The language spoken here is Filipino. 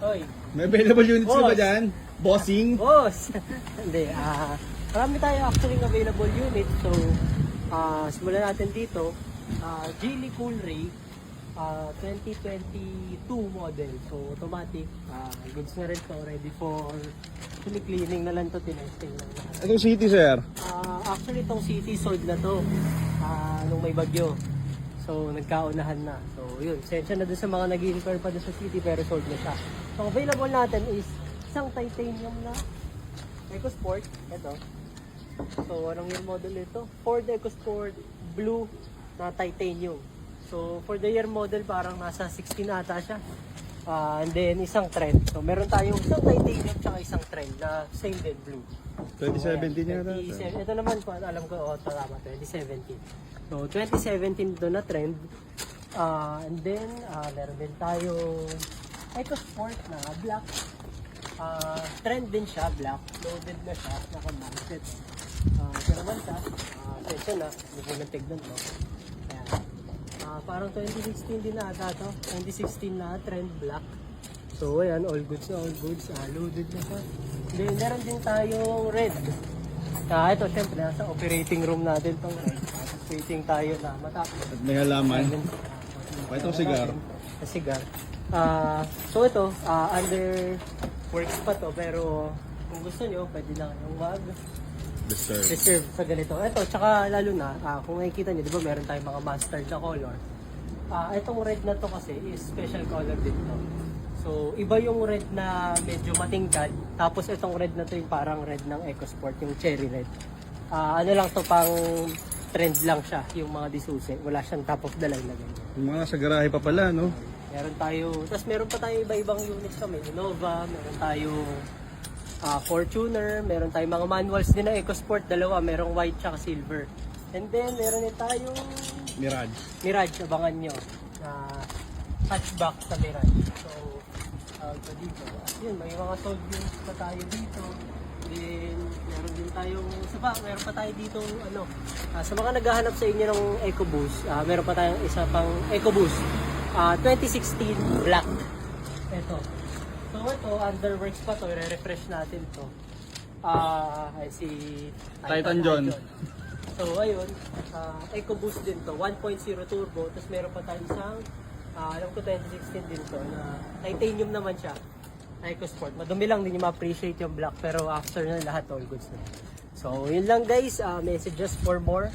Hoy. May available units Boss. na ba dyan? Bossing? Boss! Hindi, marami tayo actually available unit. So, simulan natin dito. Geely Coolray 2022 model. So, automatic. Goods na rin to. Ready for cleaning na lang to. Tinesting lang. Itong city, sir. Actually, itong city sold na to. Nung may bagyo. So, nagkaunahan na. So, yun. Sensya na dun sa mga nag-i-inquire pa dun sa city pero sold na siya. So, available natin is isang titanium na EcoSport. Ito. So, anong year model ito? Ford EcoSport Blue na titanium. So, for the year model, parang nasa 16 ata siya. And then, isang trend. So, meron tayong isang titanium tsaka isang trend na same din blue. 2017 yata. Ito naman, kung alam ko, tama, 2017. So, 2017 doon na trend. And then, meron din tayong EcoSport na black. Trend din siya, black. Loaded na siya, naka-mounted. Ito naman siya. Ito na, hindi ko natignan to. Ayan. Parang 2016 din na ata to. 2016 na, trend black. So, ayan, all goods na, all goods. Loaded na siya. Then, meron din tayong red. Ito, syempre, nasa operating room natin itong red. Waiting tayo na matapos. At may halaman. Itong cigar. Cigar. So, ito, under works pa to. Pero, kung gusto nyo, pwede lang yung reserve sa ganito. Ito, tsaka lalo na, kung nakikita nyo, di ba meron tayong mga mustard na color. Itong red na to kasi is special color din to. So, iba yung red na medyo matingkad. Tapos itong red na to yung parang red ng EcoSport, yung cherry red. Ano lang to, pang trend lang siya, yung mga disuse. Wala siyang top of the line na ganyan. Yung mga nasa garahe pa pala, no? Meron tayo, tapos meron pa tayo iba-ibang units kami. Innova, meron tayo Fortuner, meron tayong mga manuals din na EcoSport, dalawa, merong white tsaka silver. And then, meron din tayong Mirage, abangan nyo. Hatchback sa Mirage. So, dito. Yun, may mga sold units pa tayo dito. Then, meron din tayong, meron pa tayo dito, sa mga naghahanap sa inyo ng EcoBoost, meron pa tayong isa pang EcoBoost. 2016 black. Ito. So, ito, underworks pa to, i-refresh natin to. I see Titan John. So, ayun, EcoBoost din to, 1.0 turbo, tapos meron pa tayong isang, alam ko 2016 din to, na titanium naman siya, EcoSport. Madumi lang, din yung ma-appreciate yung black, pero after na lahat, all goods na. So, yun lang guys, messages for more.